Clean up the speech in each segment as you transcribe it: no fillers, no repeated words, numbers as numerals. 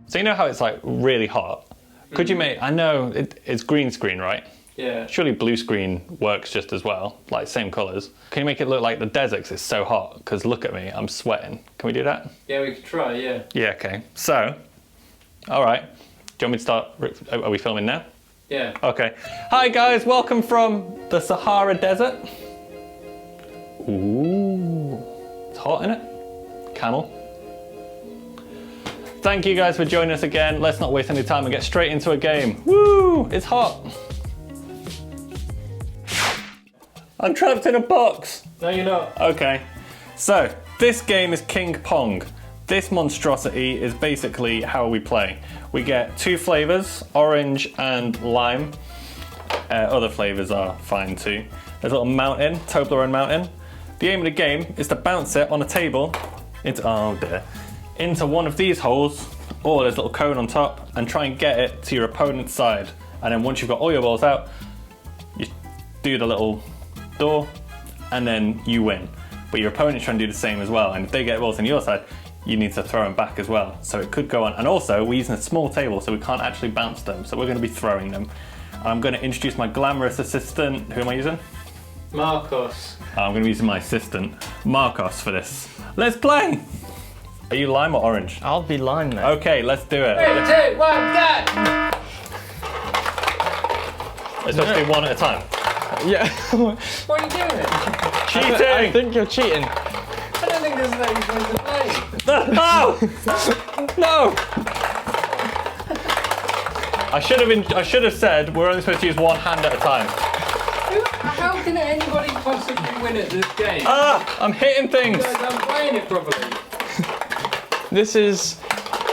So you know how it's like really hot? Could you make, I know it's green screen, right? Yeah. Surely blue screen works just as well, like same colours. Can you make it look like the desert 'cause it's so hot? Because look at me, I'm sweating. Can we do that? Yeah, we could try, yeah. Yeah, okay. So, all right. Do you want me to start? Are we filming now? Yeah. Okay. Hi guys, welcome from the Sahara Desert. Ooh, it's hot, isn't it? Camel. Thank you guys for joining us again. Let's not waste any time and get straight into a game. Woo, it's hot. I'm trapped in a box. No, you're not. Okay, so this game is King Pong. This monstrosity is basically how we play. We get two flavors, orange and lime. Other flavors are fine too. There's a little mountain, Toblerone mountain. The aim of the game is to bounce it on a table into one of these holes, or there's a little cone on top, and try and get it to your opponent's side. And then once you've got all your balls out, you do the little door, and then you win. But your opponent's trying to do the same as well, and if they get balls on your side, you need to throw them back as well. So it could go on. And also, we're using a small table, so we can't actually bounce them, so we're going to be throwing them. I'm going to introduce my glamorous assistant. Who am I using? Marcos. I'm going to be using my assistant, Marcos, for this. Let's play! Are you lime or orange? I'll be lime then. Okay, let's do it. 3, 2, 1, go! It's supposed to be one at a time. Yeah. What are you doing? Cheating! I think you're cheating. I don't think this is how you're supposed to play. No! No! I should have said we're only supposed to use one hand at a time. How can anybody possibly win at this game? Ah! I'm hitting things! You guys aren't playing it properly. This is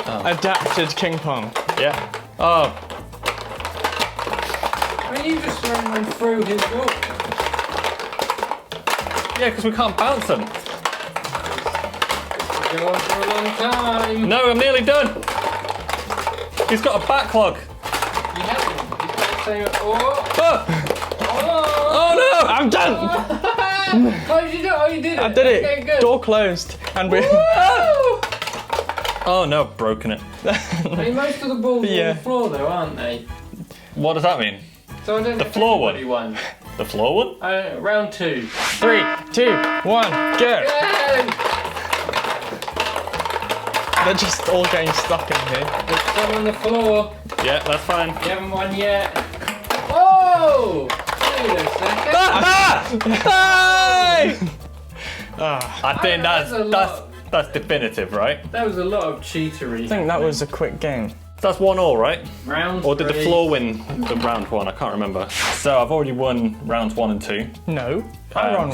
adapted King Pong. Yeah. Oh. I mean, you just thrown one through his wall. Yeah, because we can't bounce them. Go on for a long time. No, I'm nearly done. He's got a backlog. You haven't. You can't say, oh. Oh no! I'm done! Oh, did you do it? Oh, you did it. I did it. Okay, good. Door closed. And we Oh no, broken it. I mean, most of the balls are Yeah. on the floor, though, aren't they? What does that mean? So I don't The think floor one? anybody won. The floor one? Round 2. 3, 2, 1, go! Yay! They're just all getting stuck in here. There's some on the floor. Yeah, that's fine. You haven't won yet. Oh! Wait a second. Hey! Ah, I think That's a lot. that's definitive, right? That was a lot of cheatery. I think that was a quick game. That's 1-1, right? Round Or did the 3. floor win the round 1? I can't remember. So I've already won rounds 1 and 2. No. I'm wrong.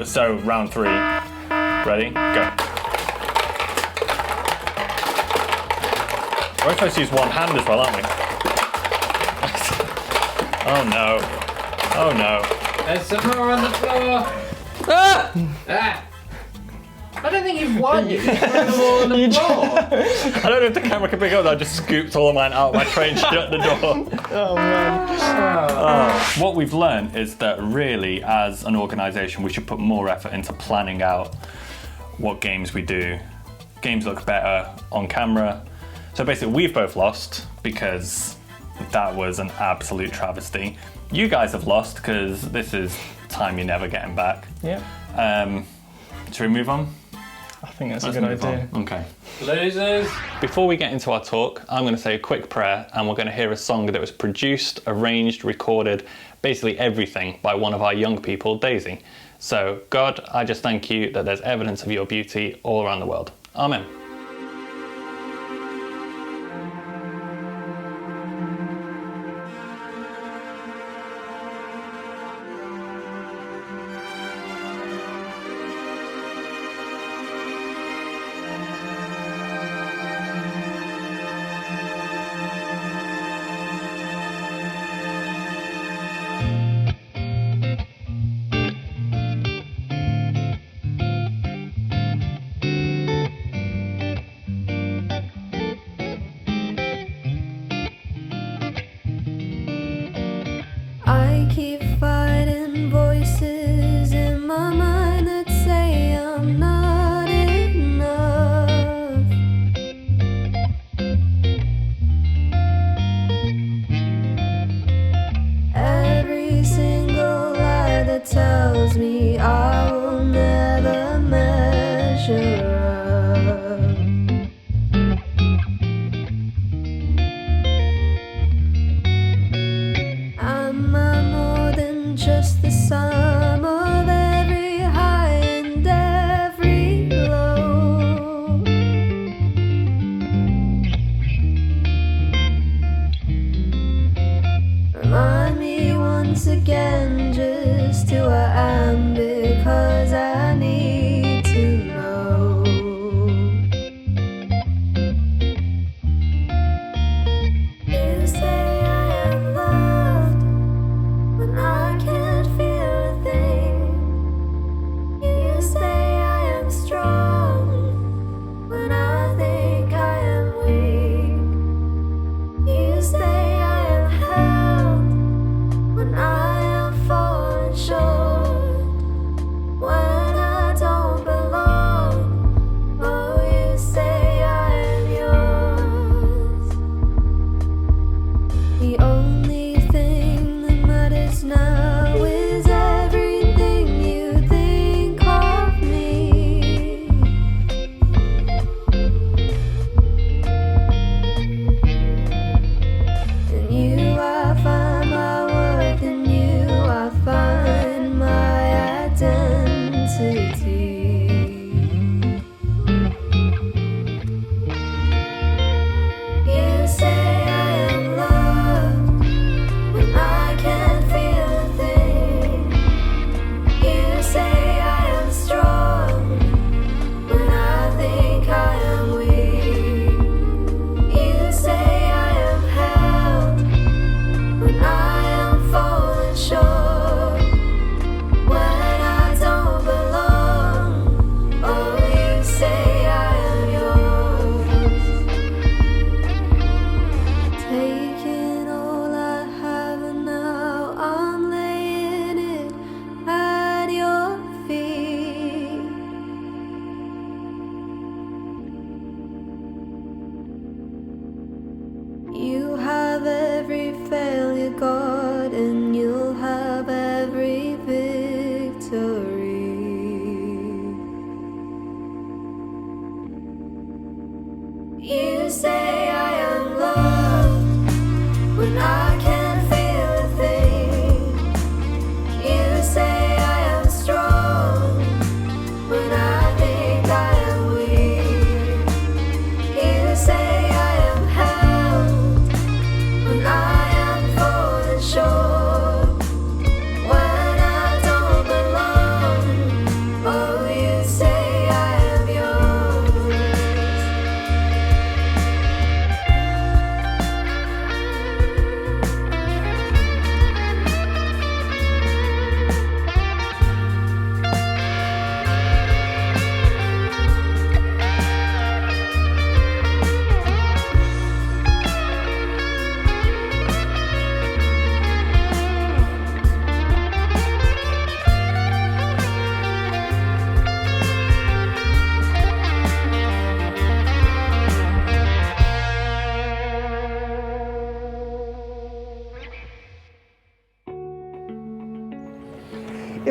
So round 3. Ready? Go. We're supposed to use one hand as well, aren't we? Oh no. Oh no. There's some more on the floor. Ah! Ah! I don't think you've won. You just thrown them all on the floor. I don't know if the camera can pick up that I just scooped all of mine out of my tray and shut the door. Oh man. What we've learned is that really, as an organisation, we should put more effort into planning out what games we do. Games look better on camera. So basically, we've both lost because that was an absolute travesty. You guys have lost because this is time you're never getting back. Yeah. Should we move on? I think that's Let's a good move idea. on. Okay. Losers. Before we get into our talk, I'm going to say a quick prayer and we're going to hear a song that was produced, arranged, recorded, basically everything by one of our young people, Daisy. So, God, I just thank you that there's evidence of your beauty all around the world. Amen.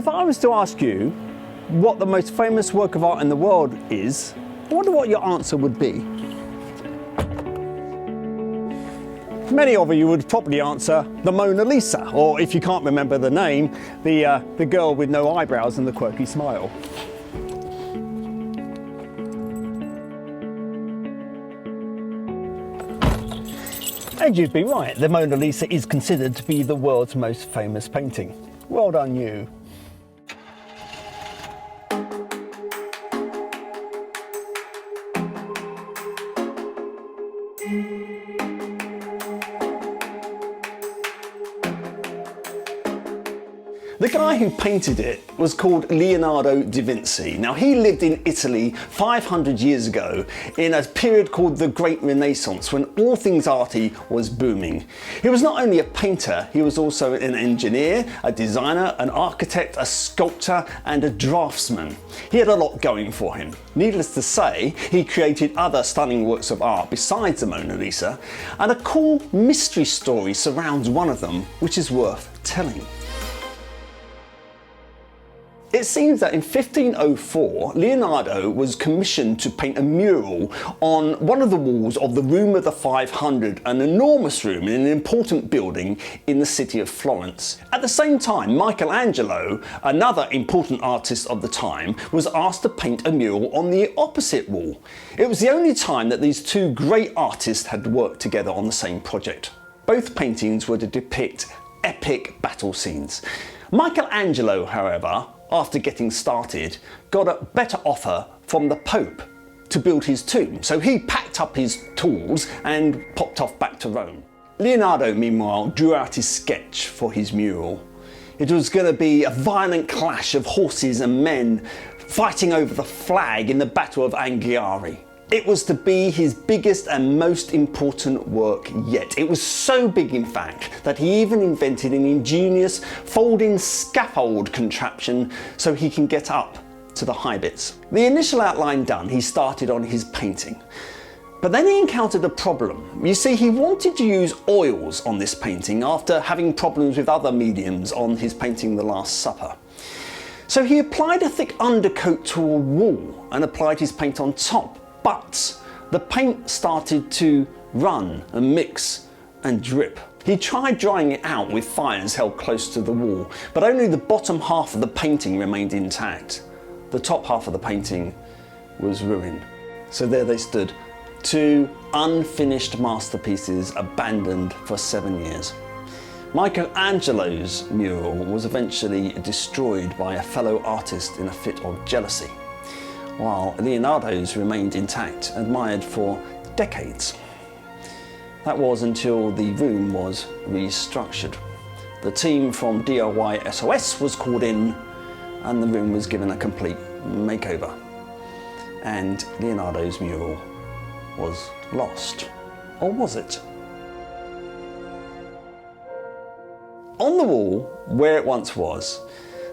if I was to ask you what the most famous work of art in the world is, I wonder what your answer would be. Many of you would probably answer the Mona Lisa, or if you can't remember the name, the girl with no eyebrows and the quirky smile. And you'd be right, the Mona Lisa is considered to be the world's most famous painting. Well done you. The guy who painted it was called Leonardo da Vinci. Now, he lived in Italy 500 years ago in a period called the Great Renaissance, when all things arty was booming. He was not only a painter, he was also an engineer, a designer, an architect, a sculptor, and a draftsman. He had a lot going for him. Needless to say, he created other stunning works of art besides the Mona Lisa, and a cool mystery story surrounds one of them, which is worth telling. It seems that in 1504, Leonardo was commissioned to paint a mural on one of the walls of the Room of the 500, an enormous room in an important building in the city of Florence. At the same time, Michelangelo, another important artist of the time, was asked to paint a mural on the opposite wall. It was the only time that these two great artists had worked together on the same project. Both paintings were to depict epic battle scenes. Michelangelo, however, after getting started, got a better offer from the Pope to build his tomb. So he packed up his tools and popped off back to Rome. Leonardo, meanwhile, drew out his sketch for his mural. It was going to be a violent clash of horses and men fighting over the flag in the Battle of Anghiari. It was to be his biggest and most important work yet. It was so big, in fact, that he even invented an ingenious folding scaffold contraption so he can get up to the high bits. The initial outline done, he started on his painting. But then he encountered a problem. You see, he wanted to use oils on this painting after having problems with other mediums on his painting The Last Supper. So he applied a thick undercoat to a wall and applied his paint on top. But the paint started to run and mix and drip. He tried drying it out with fires held close to the wall, but only the bottom half of the painting remained intact. The top half of the painting was ruined. So there they stood, two unfinished masterpieces abandoned for 7 years. Michelangelo's mural was eventually destroyed by a fellow artist in a fit of jealousy, while Leonardo's remained intact, admired for decades. That was until the room was restructured. The team from DIY SOS was called in and the room was given a complete makeover. And Leonardo's mural was lost. Or was it? On the wall, where it once was,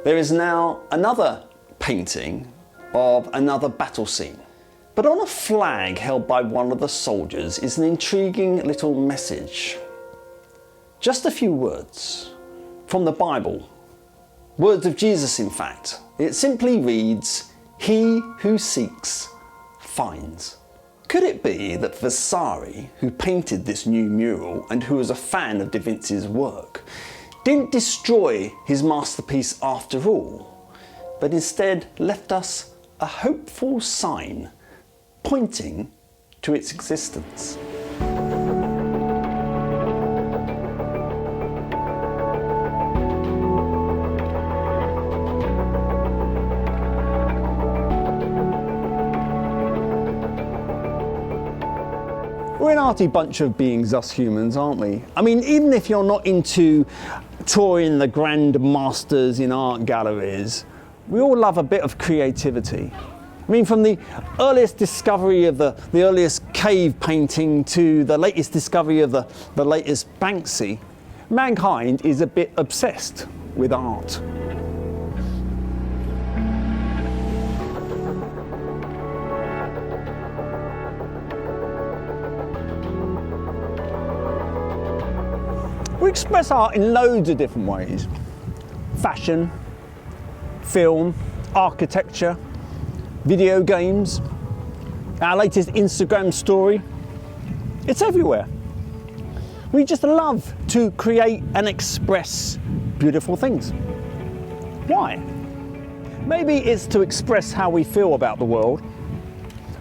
there is now another painting of another battle scene. But on a flag held by one of the soldiers is an intriguing little message. Just a few words from the Bible. Words of Jesus, in fact. It simply reads, "He who seeks, finds." Could it be that Vasari, who painted this new mural and who was a fan of Da Vinci's work, didn't destroy his masterpiece after all, but instead left us a hopeful sign pointing to its existence? We're an arty bunch of beings, us humans, aren't we? I mean, even if you're not into touring the grand masters in art galleries, we all love a bit of creativity. I mean, from the earliest discovery of the earliest cave painting to the latest discovery of the latest Banksy, mankind is a bit obsessed with art. We express art in loads of different ways. Fashion, film, architecture, video games, our latest Instagram story. It's everywhere. We just love to create and express beautiful things. Why? Maybe it's to express how we feel about the world.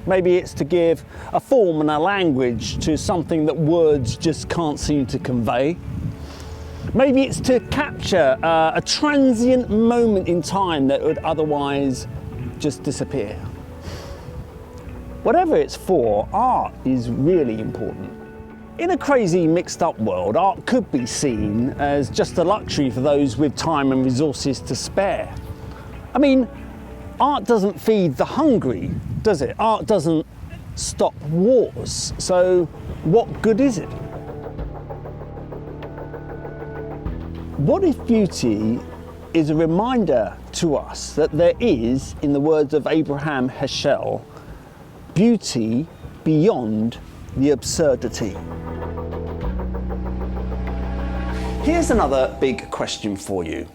Maybe it's to give a form and a language to something that words just can't seem to convey. Maybe it's to capture a transient moment in time that would otherwise just disappear. Whatever it's for, art is really important. In a crazy mixed up world, art could be seen as just a luxury for those with time and resources to spare. I mean, art doesn't feed the hungry, does it? Art doesn't stop wars, so what good is it? What if beauty is a reminder to us that there is, in the words of Abraham Heschel, beauty beyond the absurdity? Here's another big question for you.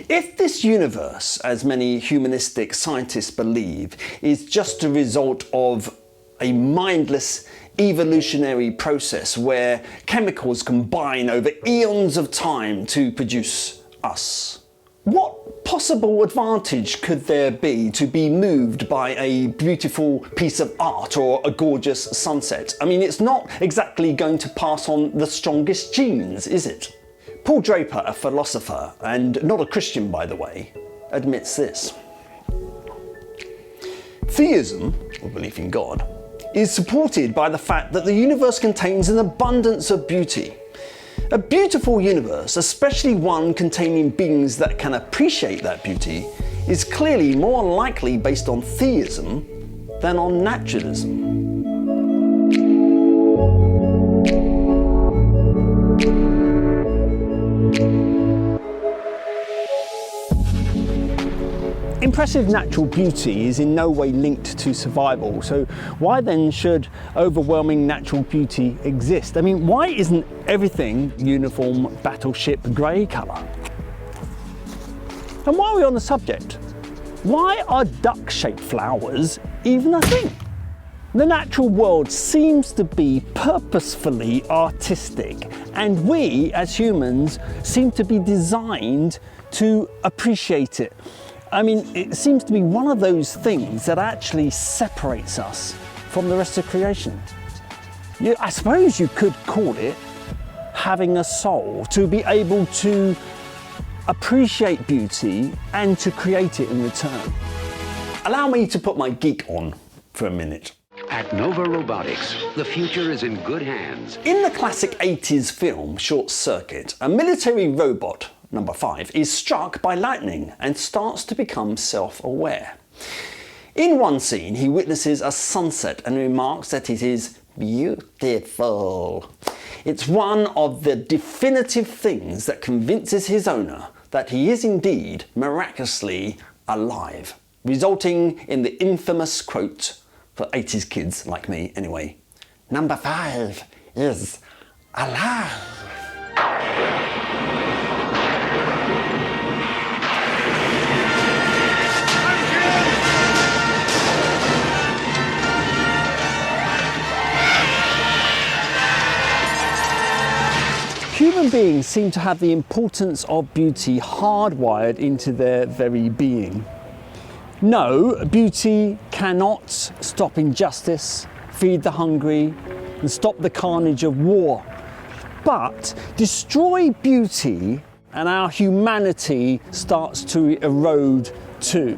If this universe, as many humanistic scientists believe, is just a result of a mindless evolutionary process where chemicals combine over eons of time to produce us, what possible advantage could there be to be moved by a beautiful piece of art or a gorgeous sunset? I mean, it's not exactly going to pass on the strongest genes, is it? Paul Draper, a philosopher, and not a Christian by the way, admits this. Theism, or belief in God, is supported by the fact that the universe contains an abundance of beauty. A beautiful universe, especially one containing beings that can appreciate that beauty, is clearly more likely based on theism than on naturalism. Impressive natural beauty is in no way linked to survival, so why then should overwhelming natural beauty exist? I mean, why isn't everything uniform battleship grey colour? And while we're on the subject, why are duck-shaped flowers even a thing? The natural world seems to be purposefully artistic, and we as humans seem to be designed to appreciate it. I mean, it seems to be one of those things that actually separates us from the rest of creation. I suppose you could call it having a soul, to be able to appreciate beauty and to create it in return. Allow me to put my geek on for a minute. At Nova Robotics, the future is in good hands. In the classic 80s film Short Circuit, a military robot, number 5, is struck by lightning and starts to become self-aware. In one scene, he witnesses a sunset and remarks that it is beautiful. It's one of the definitive things that convinces his owner that he is indeed miraculously alive, resulting in the infamous quote, for 80s kids like me anyway, "Number 5 is alive." Human beings seem to have the importance of beauty hardwired into their very being. No, beauty cannot stop injustice, feed the hungry, and stop the carnage of war. But destroy beauty and our humanity starts to erode too.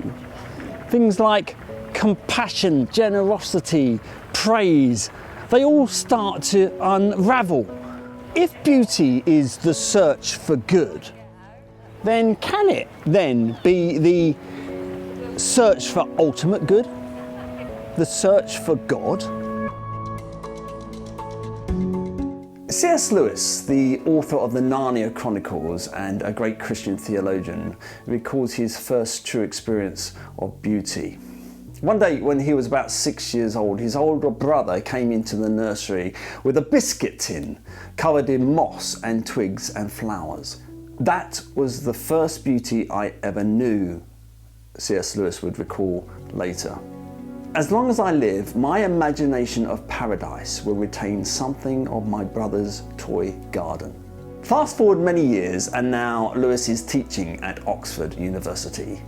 Things like compassion, generosity, praise, they all start to unravel. If beauty is the search for good, then can it then be the search for ultimate good? The search for God? C.S. Lewis, the author of the Narnia Chronicles and a great Christian theologian, recalls his first true experience of beauty. One day when he was about 6 years old, his older brother came into the nursery with a biscuit tin covered in moss and twigs and flowers. That was the first beauty I ever knew, C.S. Lewis would recall later. As long as I live, my imagination of paradise will retain something of my brother's toy garden. Fast forward many years, and now Lewis is teaching at Oxford University.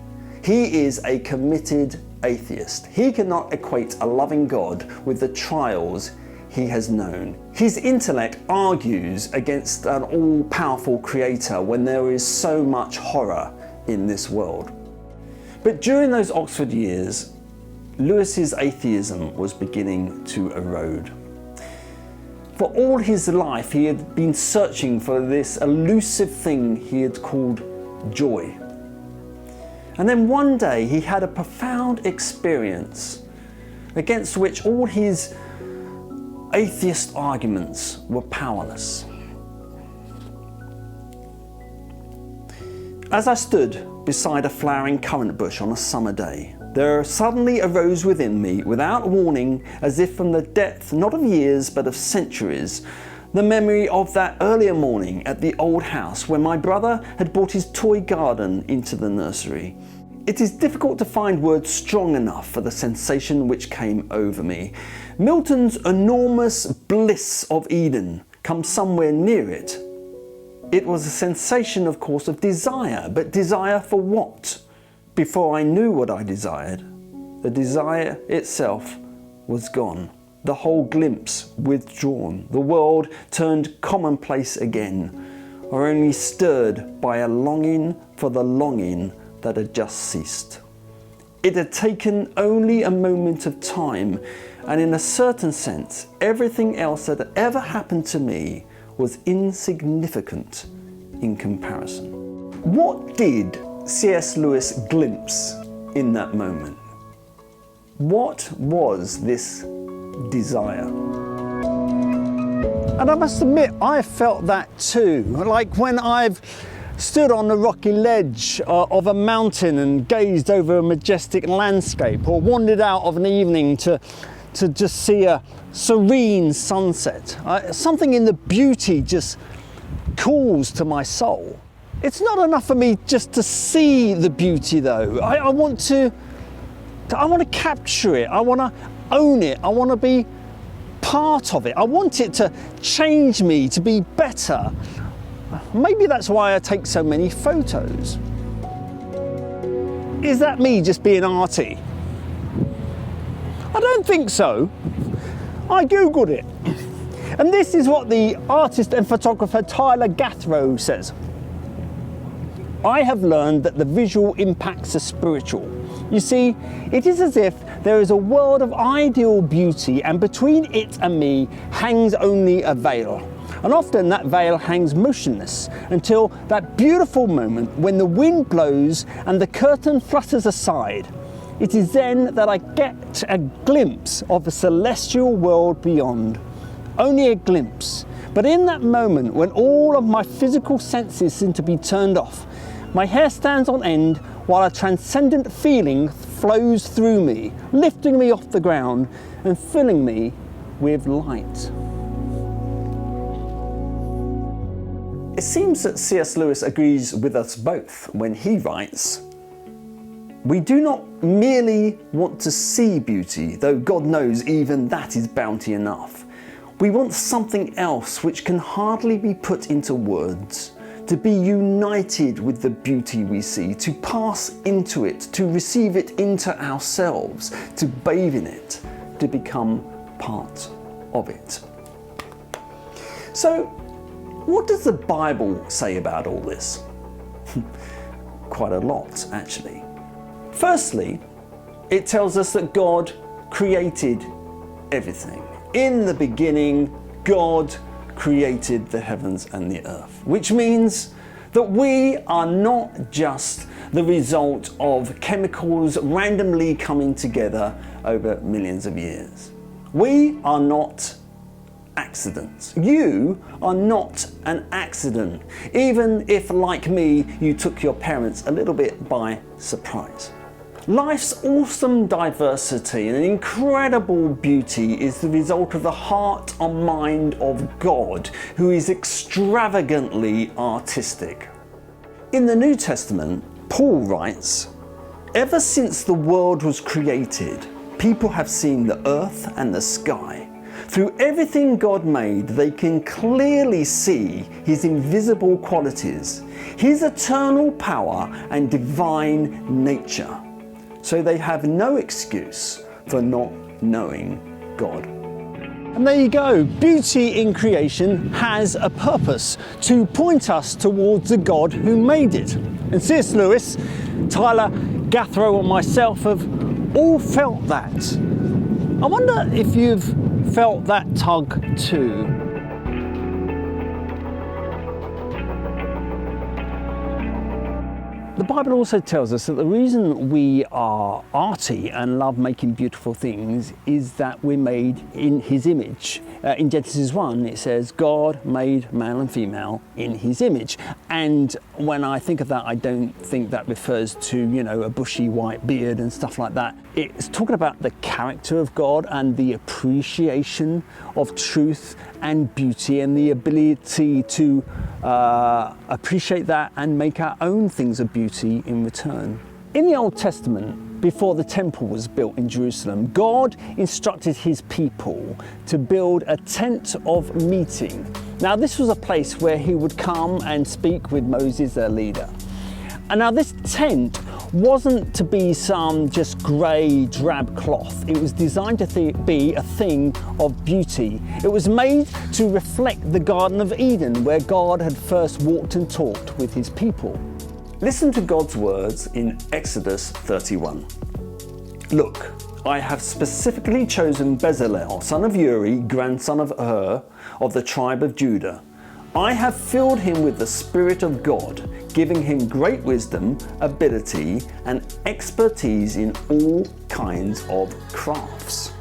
He is a committed atheist. He cannot equate a loving God with the trials he has known. His intellect argues against an all-powerful creator when there is so much horror in this world. But during those Oxford years, Lewis's atheism was beginning to erode. For all his life, he had been searching for this elusive thing he had called joy. And then one day he had a profound experience against which all his atheist arguments were powerless. As I stood beside a flowering currant bush on a summer day, there suddenly arose within me, without warning, as if from the depth not of years but of centuries, the memory of that earlier morning at the old house when my brother had brought his toy garden into the nursery. It is difficult to find words strong enough for the sensation which came over me. Milton's enormous bliss of Eden comes somewhere near it. It was a sensation, of course, of desire, but desire for what? Before I knew what I desired, the desire itself was gone. The whole glimpse withdrawn. The world turned commonplace again, or only stirred by a longing for the longing that had just ceased. It had taken only a moment of time, and in a certain sense, everything else that had ever happened to me was insignificant in comparison. What did C.S. Lewis glimpse in that moment? What was this desire? And I must admit, I felt that too. Like when I've stood on the rocky ledge of a mountain and gazed over a majestic landscape, or wandered out of an evening to just see a serene sunset. Something in the beauty just calls to my soul. It's not enough for me just to see the beauty though. I want to capture it. I want to own it. I want to be part of it. I want it to change me, to be better. Maybe that's why I take so many photos. Is that me just being arty? I don't think so. I googled it. And this is what the artist and photographer Tyler Gathrow says. I have learned that the visual impacts the spiritual. You see, it is as if there is a world of ideal beauty, and between it and me hangs only a veil. And often that veil hangs motionless until that beautiful moment when the wind blows and the curtain flutters aside. It is then that I get a glimpse of the celestial world beyond. Only a glimpse. But in that moment, when all of my physical senses seem to be turned off, my hair stands on end while a transcendent feeling flows through me, lifting me off the ground and filling me with light. It seems that C.S. Lewis agrees with us both when he writes, "We do not merely want to see beauty, though God knows even that is bounty enough. We want something else which can hardly be put into words, to be united with the beauty we see, to pass into it, to receive it into ourselves, to bathe in it, to become part of it." So, what does the Bible say about all this? Quite a lot, actually. Firstly, it tells us that God created everything. In the beginning, God created the heavens and the earth, which means that we are not just the result of chemicals randomly coming together over millions of years. We are not accidents. You are not an accident, even if, like me, you took your parents a little bit by surprise. Life's awesome diversity and incredible beauty is the result of the heart and mind of God, who is extravagantly artistic. In the New Testament, Paul writes, Ever since the world was created, people have seen the earth and the sky. Through everything God made, they can clearly see His invisible qualities, His eternal power and divine nature. So they have no excuse for not knowing God. And there you go. Beauty in creation has a purpose, to point us towards the God who made it. And C.S. Lewis, Tyler, Gathro and myself have all felt that. I wonder if you've felt that tug too. The Bible also tells us that the reason we are arty and love making beautiful things is that we're made in His image. In Genesis 1 it says God made male and female in His image, and when I think of that, I don't think that refers to, you know, a bushy white beard and stuff like that. It's talking about the character of God and the appreciation of truth and beauty and the ability to appreciate that and make our own things of beauty in return. In the Old Testament, before the temple was built in Jerusalem, God instructed His people to build a tent of meeting. Now, this was a place where He would come and speak with Moses, their leader. And now this tent wasn't to be some just grey, drab cloth. It was designed to be a thing of beauty. It was made to reflect the Garden of Eden, where God had first walked and talked with His people. Listen to God's words in Exodus 31. Look, I have specifically chosen Bezalel, son of Uri, grandson of Hur, of the tribe of Judah. I have filled him with the Spirit of God, giving him great wisdom, ability, and expertise in all kinds of crafts.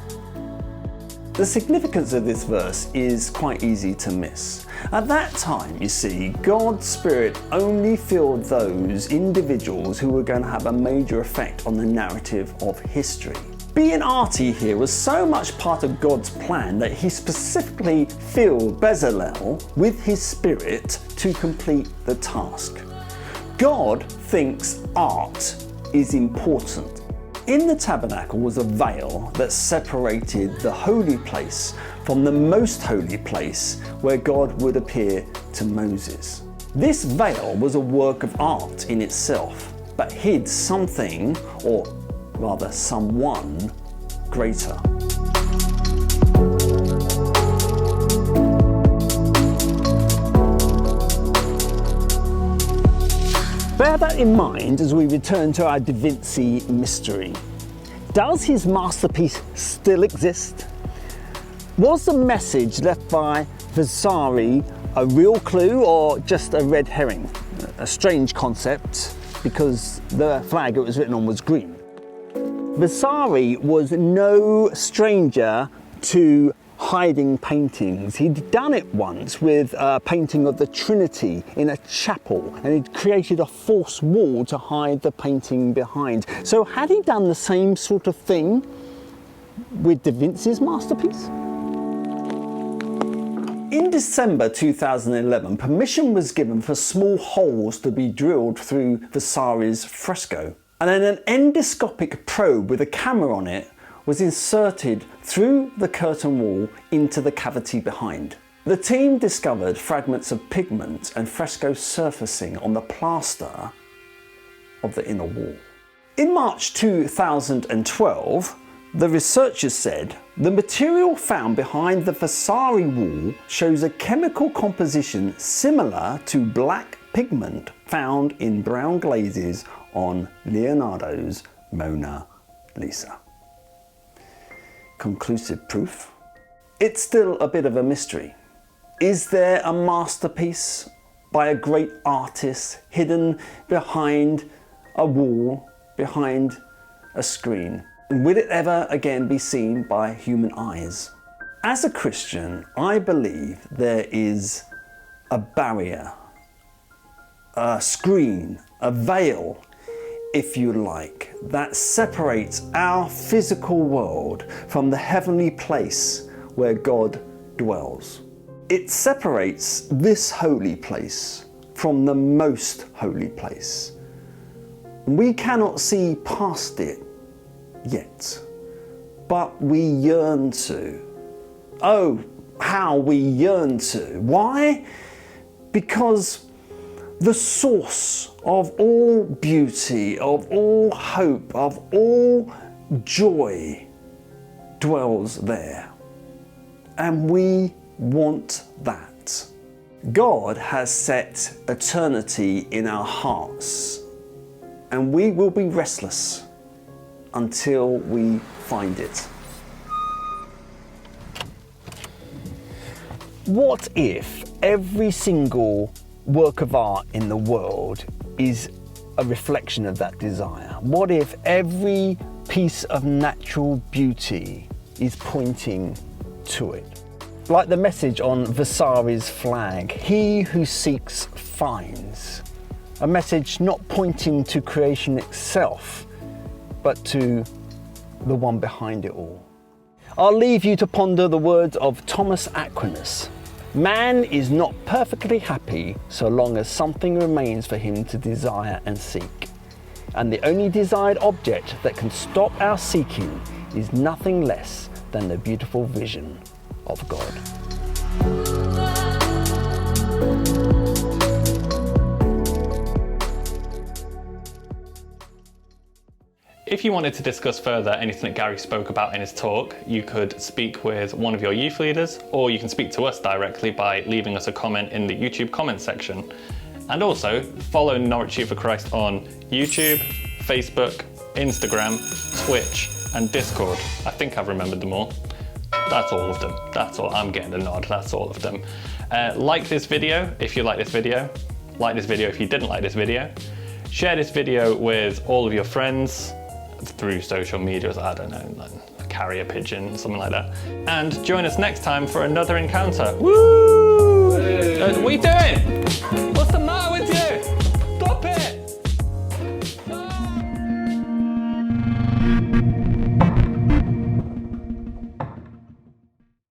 The significance of this verse is quite easy to miss. At that time, you see, God's Spirit only filled those individuals who were going to have a major effect on the narrative of history. Being arty here was so much part of God's plan that He specifically filled Bezalel with His Spirit to complete the task. God thinks art is important. In the tabernacle was a veil that separated the holy place from the most holy place where God would appear to Moses. This veil was a work of art in itself, but hid something, or rather someone, greater. Bear that in mind as we return to our Da Vinci mystery. Does his masterpiece still exist? Was the message left by Vasari a real clue or just a red herring? A strange concept because the flag it was written on was green. Vasari was no stranger to hiding paintings. He'd done it once with a painting of the Trinity in a chapel, and he'd created a false wall to hide the painting behind. So had he done the same sort of thing with Da Vinci's masterpiece? In December 2011, permission was given for small holes to be drilled through Vasari's fresco. And then an endoscopic probe with a camera on it was inserted through the curtain wall into the cavity behind. The team discovered fragments of pigment and fresco surfacing on the plaster of the inner wall. In March 2012, the researchers said the material found behind the Vasari wall shows a chemical composition similar to black pigment found in brown glazes on Leonardo's Mona Lisa. Conclusive proof? It's still a bit of a mystery. Is there a masterpiece by a great artist hidden behind a wall, behind a screen? And will it ever again be seen by human eyes? As a Christian, I believe there is a barrier, a screen, a veil, if you like, that separates our physical world from the heavenly place where God dwells. It separates this holy place from the most holy place, We cannot see past it yet, but we yearn to. Oh, how we yearn to. Why? Because the source of all beauty, of all hope, of all joy dwells there. And we want that. God has set eternity in our hearts, and we will be restless until we find it. What if every single work of art in the world is a reflection of that desire? What if every piece of natural beauty is pointing to it? Like the message on Vasari's flag, he who seeks finds. A message not pointing to creation itself, but to the one behind it all. I'll leave you to ponder the words of Thomas Aquinas. Man is not perfectly happy so long as something remains for him to desire and seek. And the only desired object that can stop our seeking is nothing less than the beautiful vision of God. If you wanted to discuss further anything that Gary spoke about in his talk, you could speak with one of your youth leaders, or you can speak to us directly by leaving us a comment in the YouTube comment section. And also, follow Norwich Youth for Christ on YouTube, Facebook, Instagram, Twitch, and Discord. I think I've remembered them all. That's all of them. That's all. I'm getting a nod. That's all of them. Like this video if you like this video. Like this video if you didn't like this video. Share this video with all of your friends through social medias, I don't know, like carrier pigeon, something like that. And join us next time for another encounter. Woo! What are you doing?